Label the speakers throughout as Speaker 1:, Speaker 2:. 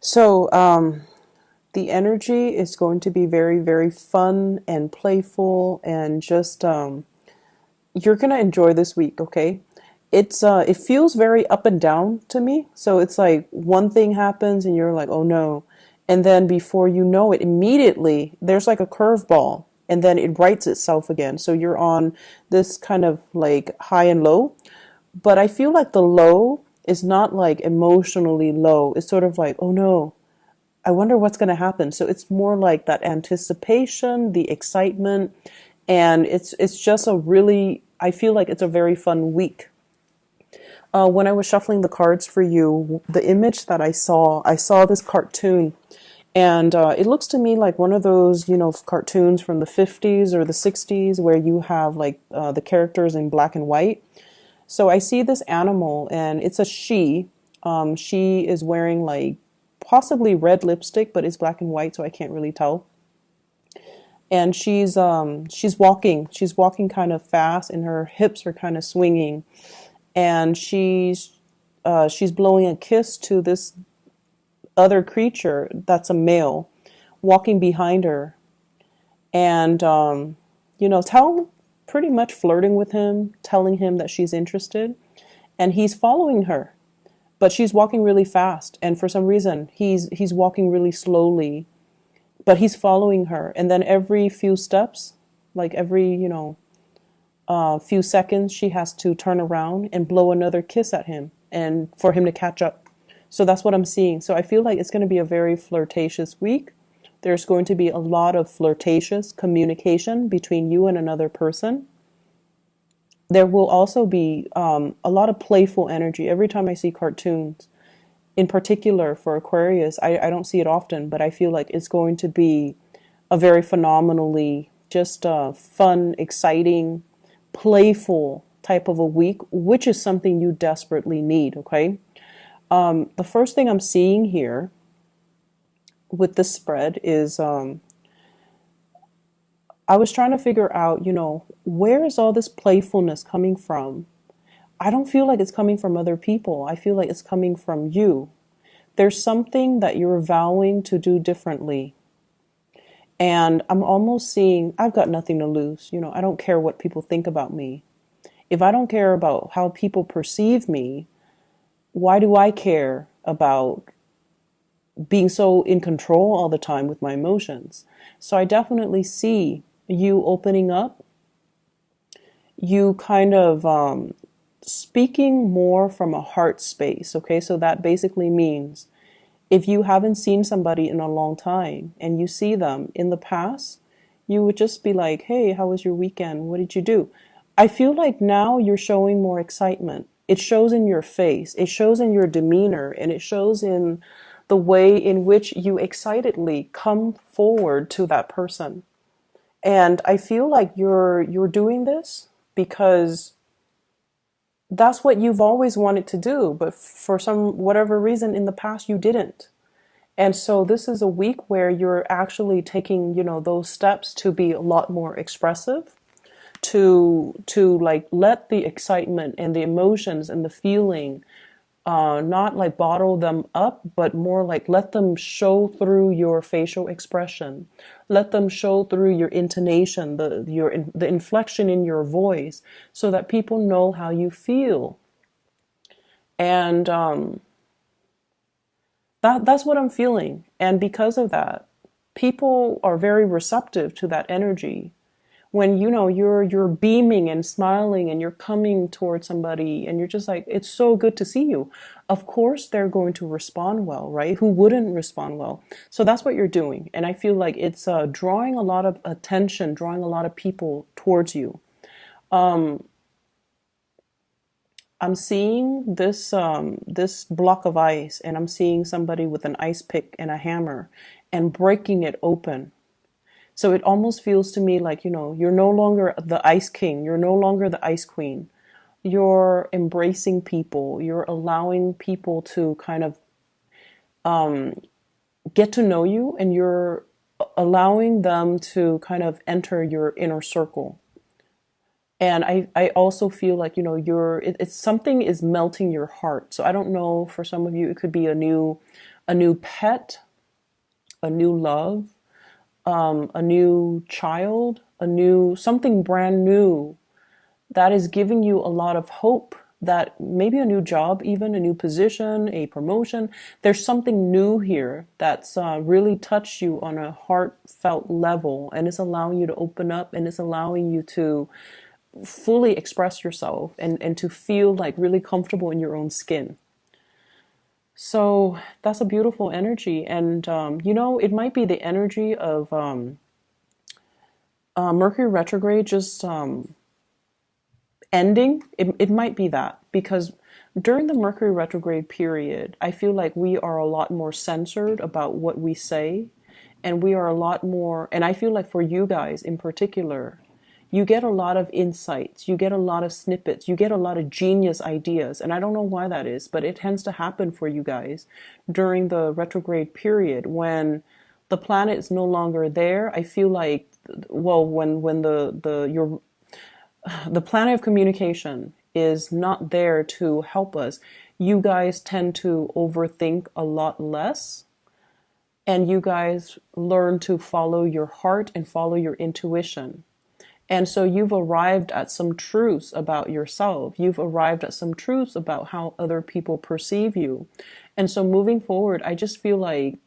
Speaker 1: So the energy is going to be very, very fun and playful and just you're gonna enjoy this week, okay? It feels very up and down to me. So it's like one thing happens and you're like, oh no. And then before you know it, immediately there's like a curveball and then it rights itself again. So you're on this kind of like high and low. But I feel like the low is not like emotionally low. It's sort of like, oh no, I wonder what's going to happen. So it's more like that anticipation, the excitement, and it's just a really, I feel like it's a very fun week. When I was shuffling the cards for you, the image that I saw this cartoon, and it looks to me like one of those, cartoons from the 50s or the 60s where you have like the characters in black and white. So I see this animal, and it's a she. She is wearing like possibly red lipstick, but it's black and white, so I can't really tell. And she's walking kind of fast, and her hips are kind of swinging, and she's blowing a kiss to this other creature that's a male walking behind her, and tell pretty much flirting with him, telling him that she's interested, and he's following her, but she's walking really fast, and for some reason he's walking really slowly, but he's following her, and then every few steps, like every few seconds, she has to turn around and blow another kiss at him and for him to catch up. So that's what I'm seeing. So I feel like it's going to be a very flirtatious week. There's going to be a lot of flirtatious communication between you and another person. There will also be a lot of playful energy. Every time I see cartoons, in particular for Aquarius, I don't see it often, but I feel like it's going to be a very phenomenally just fun, exciting, playful type of a week, which is something you desperately need, okay? The first thing I'm seeing here with this spread is I was trying to figure out, where is all this playfulness coming from? I don't feel like it's coming from other people. I feel like it's coming from you. There's something that you're vowing to do differently. And I'm almost seeing, I've got nothing to lose. I don't care what people think about me. If I don't care about how people perceive me, why do I care about being so in control all the time with my emotions? So I definitely see you opening up, you kind of speaking more from a heart space, okay? So that basically means if you haven't seen somebody in a long time and you see them in the past, you would just be like, hey, how was your weekend? What did you do? I feel like now you're showing more excitement. It shows in your face, it shows in your demeanor, and it shows in the way in which you excitedly come forward to that person. And I feel like you're doing this because that's what you've always wanted to do, but for some whatever reason in the past you didn't. And so this is a week where you're actually taking, those steps to be a lot more expressive, to like let the excitement and the emotions and the feeling not like bottle them up, but more like let them show through your facial expression. Let them show through your intonation, the inflection in your voice, so that people know how you feel. And that's what I'm feeling. And because of that, people are very receptive to that energy. When you're beaming and smiling and you're coming towards somebody and you're just like, it's so good to see you, of course they're going to respond well, right? Who wouldn't respond well? So that's what you're doing, and I feel like it's drawing a lot of attention, drawing a lot of people towards you. I'm seeing this block of ice, and I'm seeing somebody with an ice pick and a hammer and breaking it open. So it almost feels to me like, you're no longer the ice king. You're no longer the ice queen. You're embracing people. You're allowing people to kind of get to know you, and you're allowing them to kind of enter your inner circle. And I also feel like, it's something is melting your heart. So I don't know, for some of you, it could be a a new pet, a new love, a new child, a new something brand new that is giving you a lot of hope, that maybe a new job, even a new position, a promotion. There's something new here that's really touched you on a heartfelt level, and it's allowing you to open up, and it's allowing you to fully express yourself, and to feel like really comfortable in your own skin. So that's a beautiful energy. And, it might be the energy of Mercury retrograde just ending. It might be that, because during the Mercury retrograde period, I feel like we are a lot more censored about what we say. And we are a lot more, and I feel like for you guys in particular, you get a lot of insights, you get a lot of snippets, you get a lot of genius ideas. And I don't know why that is, but it tends to happen for you guys during the retrograde period when the planet is no longer there. I feel like, well, when the planet of communication is not there to help us, you guys tend to overthink a lot less, and you guys learn to follow your heart and follow your intuition. And so you've arrived at some truths about yourself. You've arrived at some truths about how other people perceive you. And so moving forward, I just feel like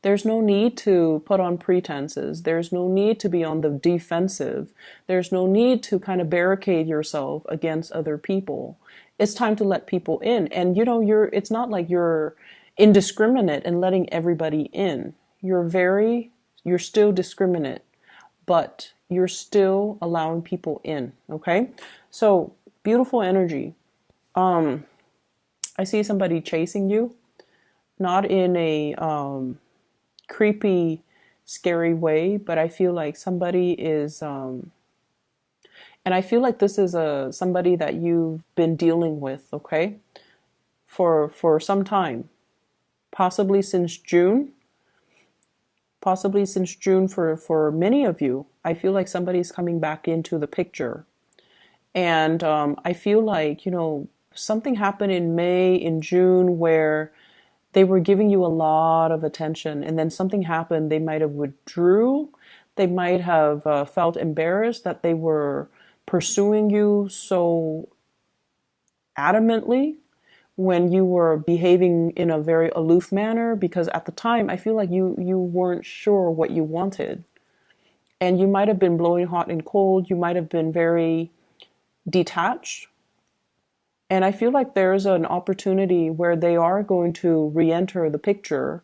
Speaker 1: there's no need to put on pretenses. There's no need to be on the defensive. There's no need to kind of barricade yourself against other people. It's time to let people in. And it's not like you're indiscriminate and letting everybody in. You're still discriminate, but you're still allowing people in. Okay? So beautiful energy. I see somebody chasing you, not in a creepy, scary way, but I feel like somebody is, and I feel like this is somebody that you've been dealing with, okay, for some time, possibly since June for many of you. I feel like somebody's coming back into the picture, and I feel like something happened in May, in June, where they were giving you a lot of attention, and then something happened. They might have withdrew. They might have felt embarrassed that they were pursuing you so adamantly when you were behaving in a very aloof manner, because at the time I feel like you weren't sure what you wanted. And you might have been blowing hot and cold. You might have been very detached. And I feel like there's an opportunity where they are going to re-enter the picture,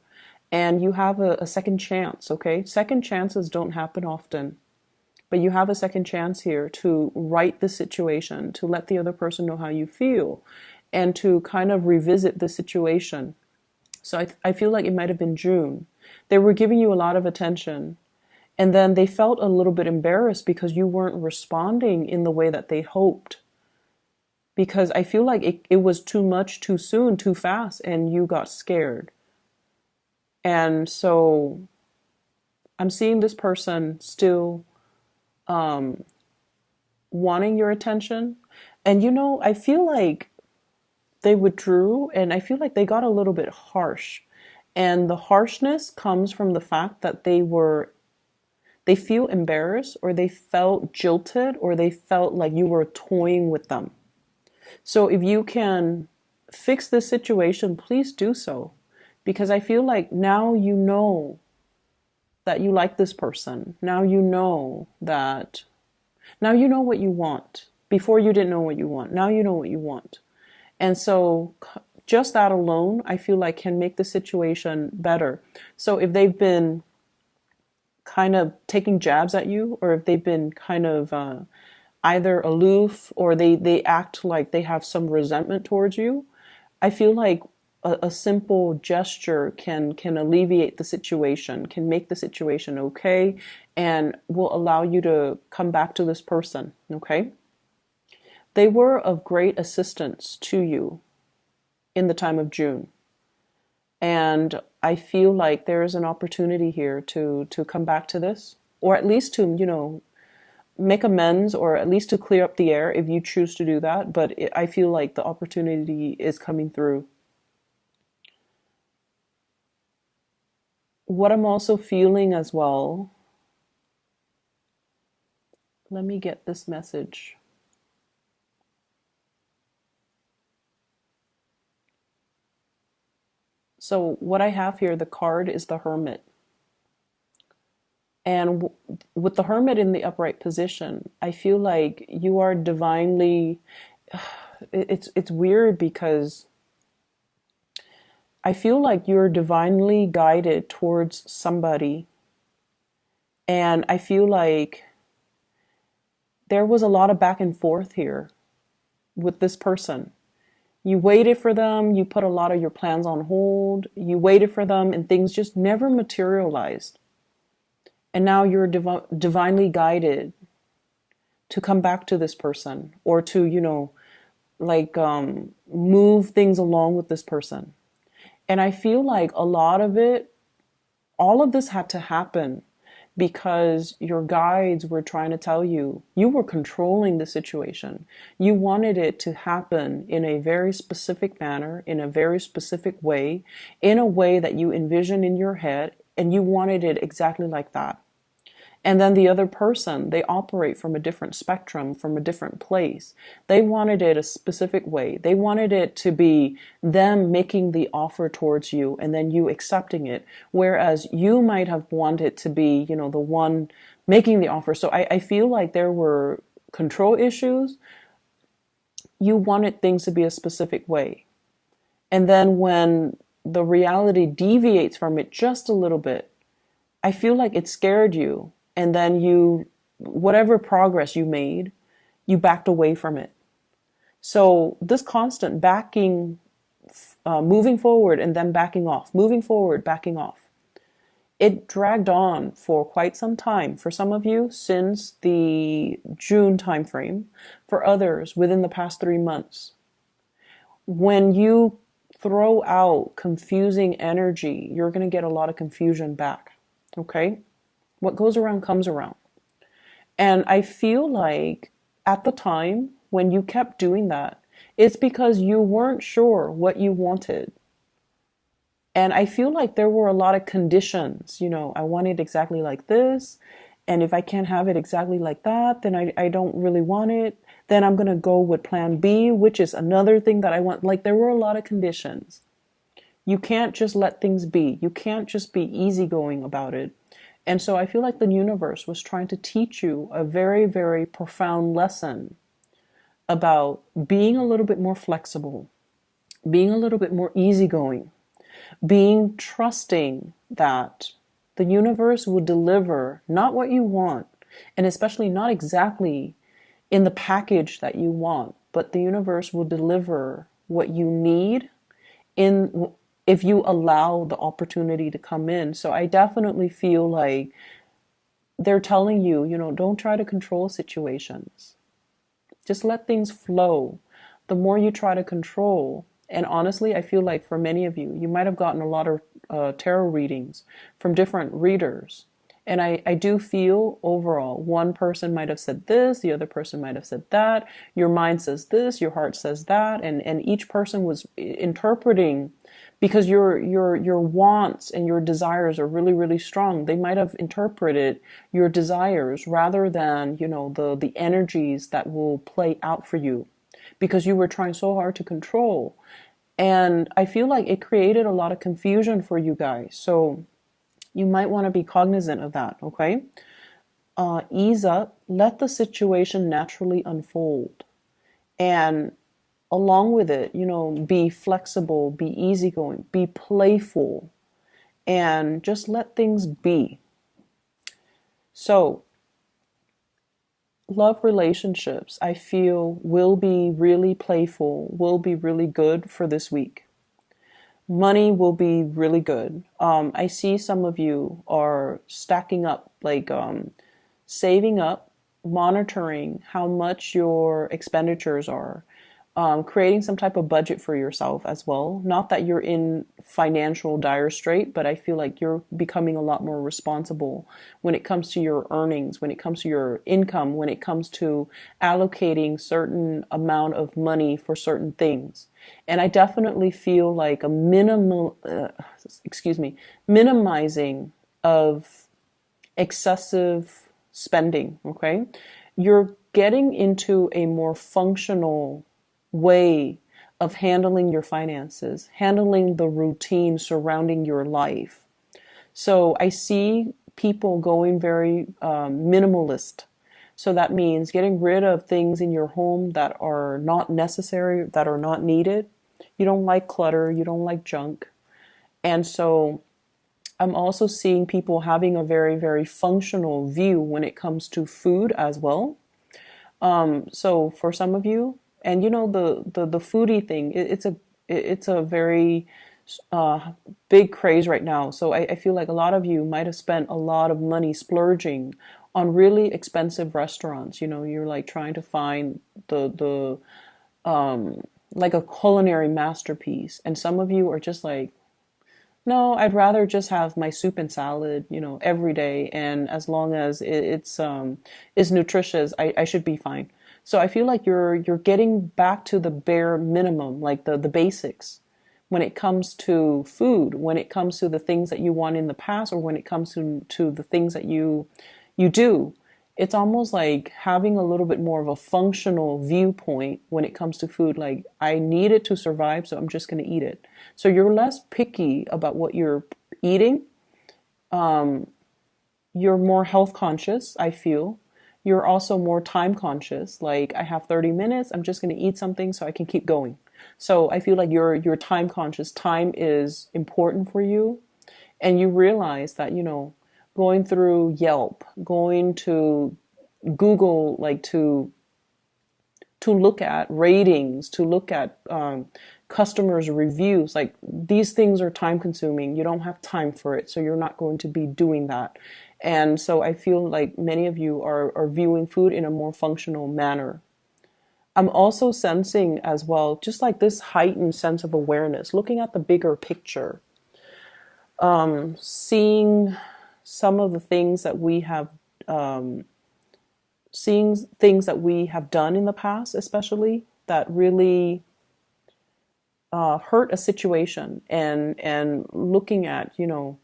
Speaker 1: and you have a second chance, okay? Second chances don't happen often, but you have a second chance here to right the situation, to let the other person know how you feel, and to kind of revisit the situation. So I feel like it might have been June. They were giving you a lot of attention, and then they felt a little bit embarrassed because you weren't responding in the way that they hoped. Because I feel like it was too much, too soon, too fast, and you got scared. And so I'm seeing this person still wanting your attention. And I feel like they withdrew, and I feel like they got a little bit harsh. And the harshness comes from the fact that they feel embarrassed, or they felt jilted, or they felt like you were toying with them. So if you can fix this situation, please do so. Because I feel like now you know that you like this person. Now you know what you want. Before you didn't know what you want. Now you know what you want. And so just that alone, I feel like can make the situation better. So if they've been kind of taking jabs at you, or if they've been kind of either aloof, or they act like they have some resentment towards you, I feel like a simple gesture can alleviate the situation, can make the situation okay, and will allow you to come back to this person, okay? They were of great assistance to you in the time of June. And I feel like there is an opportunity here to come back to this, or at least to, make amends, or at least to clear up the air if you choose to do that. But I feel like the opportunity is coming through. What I'm also feeling as well, let me get this message. So what I have here, the card is the Hermit. And with the Hermit in the upright position, I feel like you are divinely, it's weird because I feel like you're divinely guided towards somebody. And I feel like there was a lot of back and forth here with this person. You waited for them, you put a lot of your plans on hold, you waited for them, and things just never materialized. And now you're divinely guided to come back to this person, or to, move things along with this person. And I feel like a lot of it, all of this had to happen because your guides were trying to tell you, you were controlling the situation. You wanted it to happen in a very specific manner, in a very specific way, in a way that you envision in your head, and you wanted it exactly like that. And then the other person, they operate from a different spectrum, from a different place. They wanted it a specific way. They wanted it to be them making the offer towards you and then you accepting it. Whereas you might have wanted to be, the one making the offer. So I feel like there were control issues. You wanted things to be a specific way. And then when the reality deviates from it just a little bit, I feel like it scared you. And then whatever progress you made, you backed away from it. So this constant backing, moving forward and then backing off, moving forward, backing off, it dragged on for quite some time. For some of you, since the June timeframe. For others, within the past 3 months. When you throw out confusing energy, you're going to get a lot of confusion back. Okay? What goes around comes around. And I feel like at the time when you kept doing that, it's because you weren't sure what you wanted. And I feel like there were a lot of conditions. I want it exactly like this. And if I can't have it exactly like that, then I don't really want it. Then I'm going to go with plan B, which is another thing that I want. Like, there were a lot of conditions. You can't just let things be. You can't just be easygoing about it. And so I feel like the universe was trying to teach you a very, very profound lesson about being a little bit more flexible, being a little bit more easygoing, being trusting that the universe will deliver not what you want, and especially not exactly in the package that you want, but the universe will deliver what you need if you allow the opportunity to come in. So I definitely feel like they're telling you, don't try to control situations. Just let things flow. The more you try to control, and honestly, I feel like for many of you, you might have gotten a lot of tarot readings from different readers. And I do feel overall, one person might have said this, the other person might have said that. Your mind says this, your heart says that. And each person was interpreting, because your wants and your desires are really, really strong. They might have interpreted your desires rather than, the energies that will play out for you, because you were trying so hard to control. And I feel like it created a lot of confusion for you guys. So you might want to be cognizant of that, okay? Ease up, let the situation naturally unfold. And along with it, be flexible, be easygoing, be playful, and just let things be. So, love relationships, I feel, will be really playful, will be really good for this week. Money will be really good. I see some of you are stacking up, like saving up, monitoring how much your expenditures are. creating some type of budget for yourself as well. Not that you're in financial dire strait, but I feel like you're becoming a lot more responsible when it comes to your earnings, when it comes to your income, when it comes to allocating certain amount of money for certain things. And I definitely feel like a minimizing of excessive spending. Okay, you're getting into a more functional way of handling your finances, handling the routine surrounding your life. So I see people going very minimalist. So that means getting rid of things in your home that are not necessary, that are not needed. You don't like clutter, you don't like junk. And so I'm also seeing people having a very, very functional view when it comes to food as well. So for some of you, and you know the foodie thing, it's a very uh, big craze right now. So I feel like a lot of you might have spent a lot of money splurging on really expensive restaurants. You know, you're like trying to find the like a culinary masterpiece, and some of you are just like, no, I'd rather just have my soup and salad, you know, every day. And as long as it's is nutritious, I should be fine. So I feel like you're getting back to the bare minimum, like the basics when it comes to food, when it comes to the things that you want in the past, or when it comes to the things that you do. It's almost like having a little bit more of a functional viewpoint when it comes to food. Like, I need it to survive, so I'm just going to eat it. So you're less picky about what you're eating. Um, you're more health conscious, I feel. You're also more time conscious. Like, I have 30 minutes, I'm just going to eat something so I can keep going. So I feel like you're time conscious. Time is important for you, and you realize that, you know, going through Yelp, going to Google, like to look at ratings, to look at customers' reviews. Like, these things are time consuming. You don't have time for it, so you're not going to be doing that. And so I feel like many of you are viewing food in a more functional manner. I'm also sensing as well, just like this heightened sense of awareness, looking at the bigger picture, seeing some of the things that we have um, seeing things that we have done in the past, especially that really hurt a situation, and looking at, you know,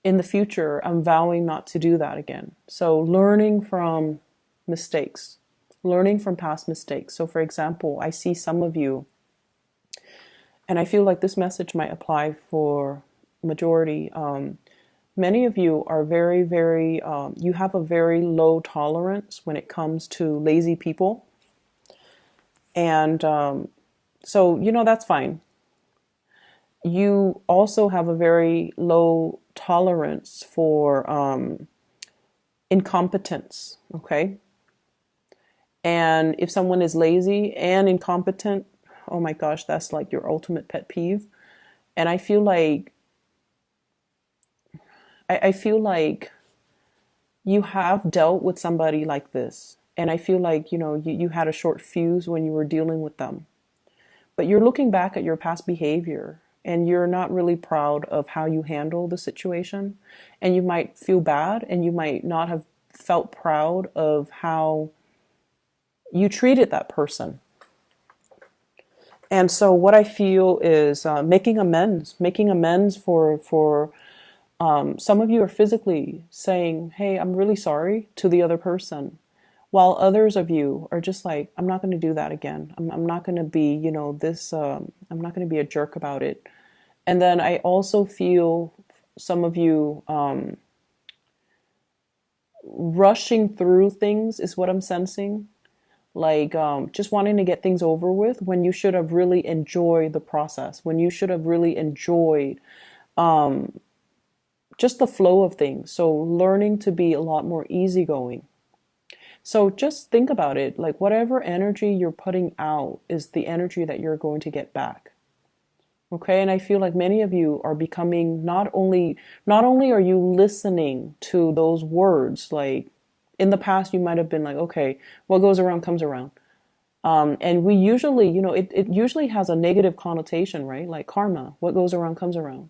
Speaker 1: in the future, I'm vowing not to do that again. So learning from mistakes, learning from past mistakes. So for example, I see some of you, and I feel like this message might apply for majority. Many of you are very, very, you have a very low tolerance when it comes to lazy people. And so, you know, that's fine. You also have a very low tolerance for incompetence, okay? And if someone is lazy and incompetent, oh my gosh, that's like your ultimate pet peeve. And I feel like you have dealt with somebody like this. And I feel like, you know, you had a short fuse when you were dealing with them. But you're looking back at your past behavior, and you're not really proud of how you handle the situation. And you might feel bad, and you might not have felt proud of how you treated that person. And so what I feel is making amends for some of you are physically saying, hey, I'm really sorry to the other person. While others of you are just like, I'm not going to do that again. I'm not going to be, you know, I'm not going to be a jerk about it. And then I also feel some of you rushing through things is what I'm sensing. Like just wanting to get things over with when you should have really enjoyed the process, when you should have really enjoyed just the flow of things. So learning to be a lot more easygoing. So just think about it, like whatever energy you're putting out is the energy that you're going to get back. Okay, and I feel like many of you are becoming not only are you listening to those words, like in the past you might have been like, okay, what goes around comes around. And we usually, it usually has a negative connotation, right? Like karma, what goes around comes around.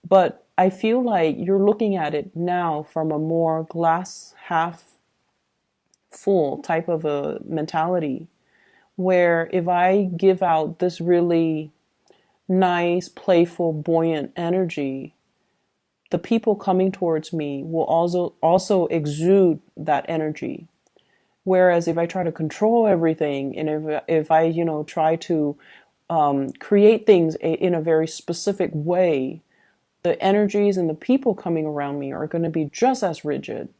Speaker 1: But I feel like you're looking at it now from a more glass half full type of a mentality, where if I give out this really nice, playful, buoyant energy, the people coming towards me will also exude that energy. Whereas if I try to control everything, and if I try to create things in a very specific way, the energies and the people coming around me are going to be just as rigid.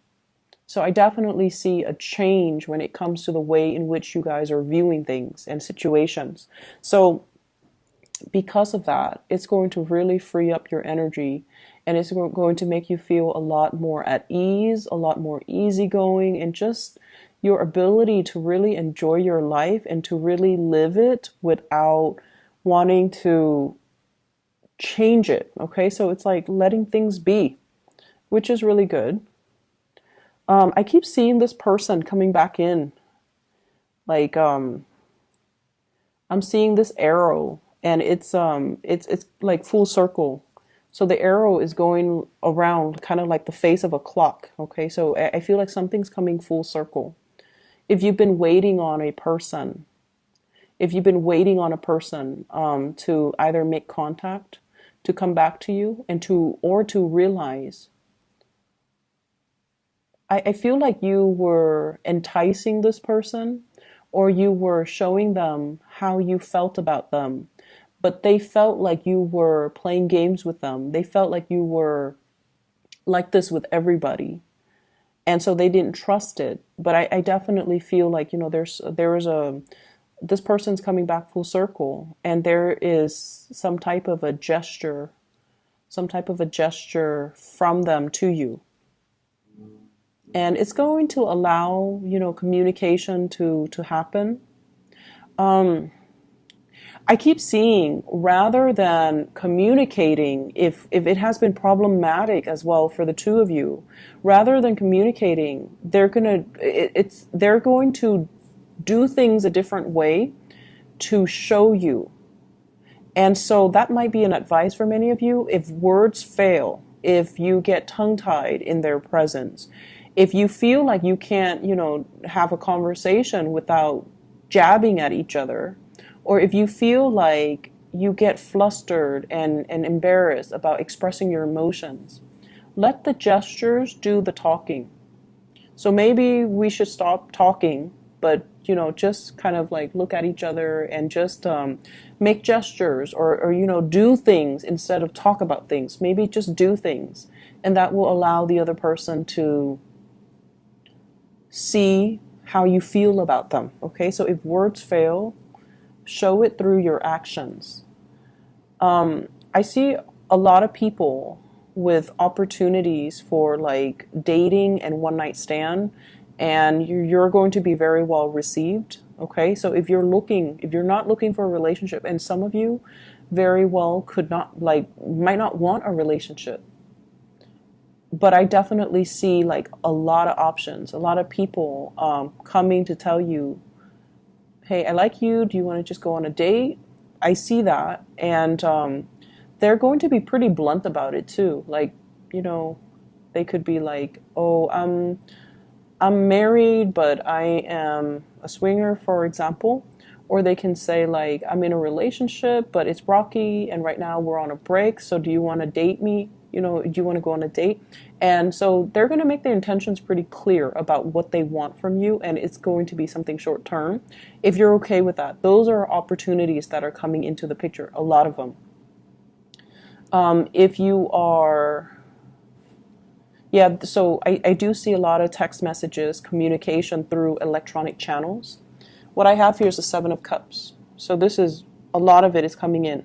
Speaker 1: So I definitely see a change when it comes to the way in which you guys are viewing things and situations. So because of that, it's going to really free up your energy, and it's going to make you feel a lot more at ease, a lot more easygoing, and just your ability to really enjoy your life and to really live it without wanting to change it. Okay, so it's like letting things be, which is really good. I keep seeing this person coming back in, like I'm seeing this arrow, and it's like full circle. So the arrow is going around kind of like the face of a clock. Okay, so I feel like something's coming full circle. If you've been waiting on a person, if you've been waiting on a person to either make contact, to come back to you, or to realize, I feel like you were enticing this person, or you were showing them how you felt about them, but they felt like you were playing games with them. They felt like you were like this with everybody. And so they didn't trust it. But I definitely feel like, this person's coming back full circle, and there is some type of a gesture, from them to you. And it's going to allow, communication to happen. I keep seeing, rather than communicating, if it has been problematic as well for the two of you, rather than communicating, they're going to do things a different way to show you. And so that might be an advice for many of you. If words fail, if you get tongue-tied in their presence, if you feel like you can't, have a conversation without jabbing at each other, or if you feel like you get flustered and embarrassed about expressing your emotions, let the gestures do the talking. So maybe we should stop talking, but just kind of like look at each other and just make gestures, or do things instead of talk about things. Maybe just do things, and that will allow the other person to see how you feel about them. Okay, so if words fail, show it through your actions. I see a lot of people with opportunities for like dating and one night stand, and you're going to be very well received. Okay, so if you're not looking for a relationship, and some of you very well might not want a relationship, but I definitely see like a lot of options, a lot of people coming to tell you, hey, I like you, do you want to just go on a date? I see that, and they're going to be pretty blunt about it too. Like, they could be like, oh, I'm married, but I am a swinger, for example. Or they can say like, I'm in a relationship, but it's rocky, and right now we're on a break, so do you want to date me? Do you want to go on a date? And so they're going to make their intentions pretty clear about what they want from you, and it's going to be something short term. If you're okay with that, those are opportunities that are coming into the picture, a lot of them. If you are, yeah, so I do see a lot of text messages, communication through electronic channels. What I have here is the Seven of Cups. So a lot of it is coming in.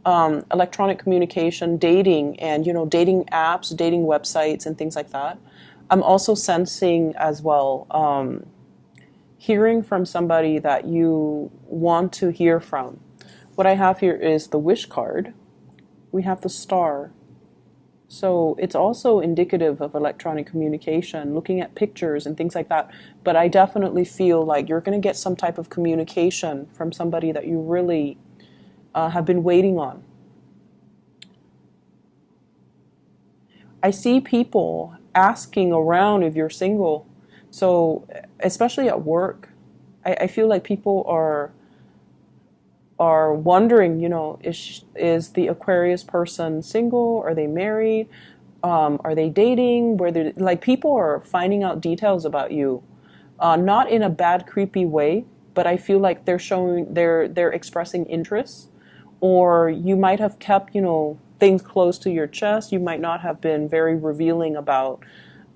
Speaker 1: Electronic communication, dating, and dating apps, dating websites, and things like that. I'm also sensing as well, hearing from somebody that you want to hear from. What I have here is the Wish card. We have the Star. So it's also indicative of electronic communication, looking at pictures and things like that. But I definitely feel like you're going to get some type of communication from somebody that you really have been waiting on. I see people asking around if you're single. So especially at work, I feel like people are wondering, is the Aquarius person single? Are they married? Are they dating? Where they like people are finding out details about you, not in a bad, creepy way, but I feel like they're expressing interest, or you might have kept things close to your chest. You might not have been very revealing about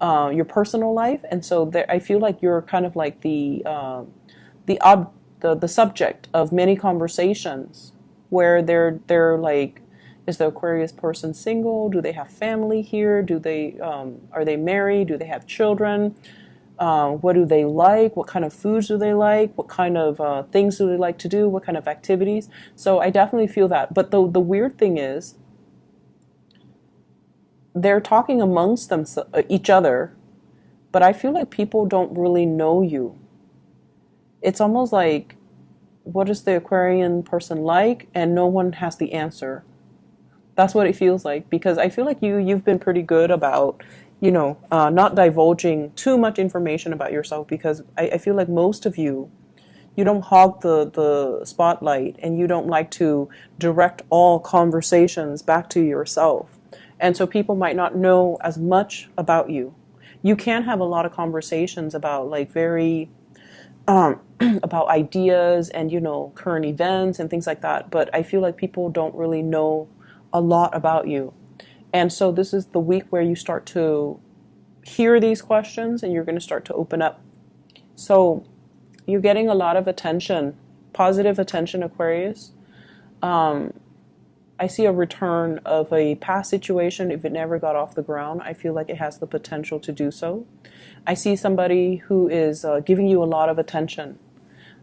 Speaker 1: your personal life, and so I feel like you're kind of like the ob the subject of many conversations where they're like, is the Aquarius person single? Do they have family here? Do they are they married? Do they have children? What do they like? What kind of foods do they like? What kind of things do they like to do? What kind of activities? So I definitely feel that. But the weird thing is, they're talking amongst them, each other, but I feel like people don't really know you. It's almost like, what is the Aquarian person like? And no one has the answer. That's what it feels like, because I feel like you've been pretty good about, not divulging too much information about yourself, because I feel like most of you don't hog the spotlight, and you don't like to direct all conversations back to yourself. And so people might not know as much about you. You can have a lot of conversations about like very about ideas and current events and things like that, but I feel like people don't really know a lot about you. And so this is the week where you start to hear these questions, and you're going to start to open up. So you're getting a lot of attention, positive attention, Aquarius. I see a return of a past situation. If it never got off the ground, I feel like it has the potential to do so. I see somebody who is giving you a lot of attention,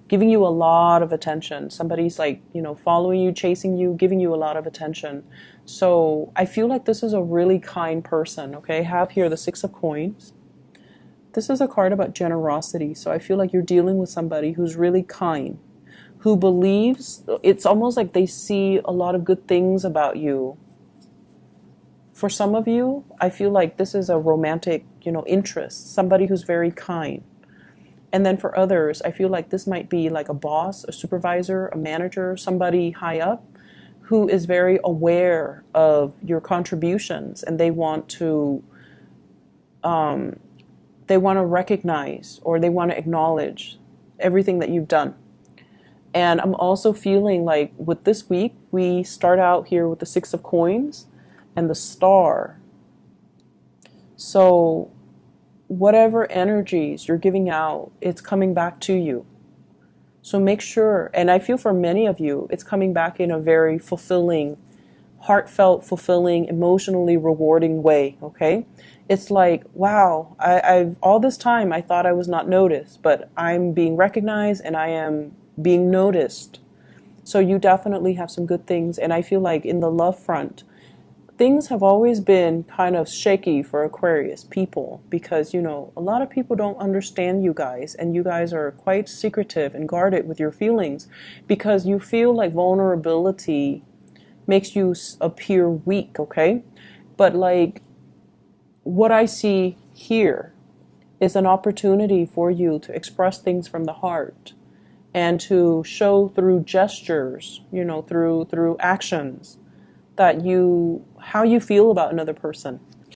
Speaker 1: giving you a lot of attention. Somebody's like, following you, chasing you, giving you a lot of attention. So I feel like this is a really kind person, okay? I have here the Six of Coins. This is a card about generosity. So I feel like you're dealing with somebody who's really kind, who believes, it's almost like they see a lot of good things about you. For some of you, I feel like this is a romantic, interest, somebody who's very kind. And then for others, I feel like this might be like a boss, a supervisor, a manager, somebody high up who is very aware of your contributions, and they want to recognize, or they want to acknowledge everything that you've done. And I'm also feeling like with this week, we start out here with the Six of Coins and the Star. So whatever energies you're giving out, it's coming back to you. So make sure, and I feel for many of you, it's coming back in a very fulfilling, heartfelt, fulfilling, emotionally rewarding way, okay? It's like, wow, I've all this time I thought I was not noticed, but I'm being recognized and I am being noticed. So you definitely have some good things. And I feel like in the love front, things have always been kind of shaky for Aquarius people, because, a lot of people don't understand you guys, and you guys are quite secretive and guarded with your feelings, because you feel like vulnerability makes you appear weak, okay? But like, what I see here is an opportunity for you to express things from the heart, and to show through gestures, through actions, that how you feel about another person.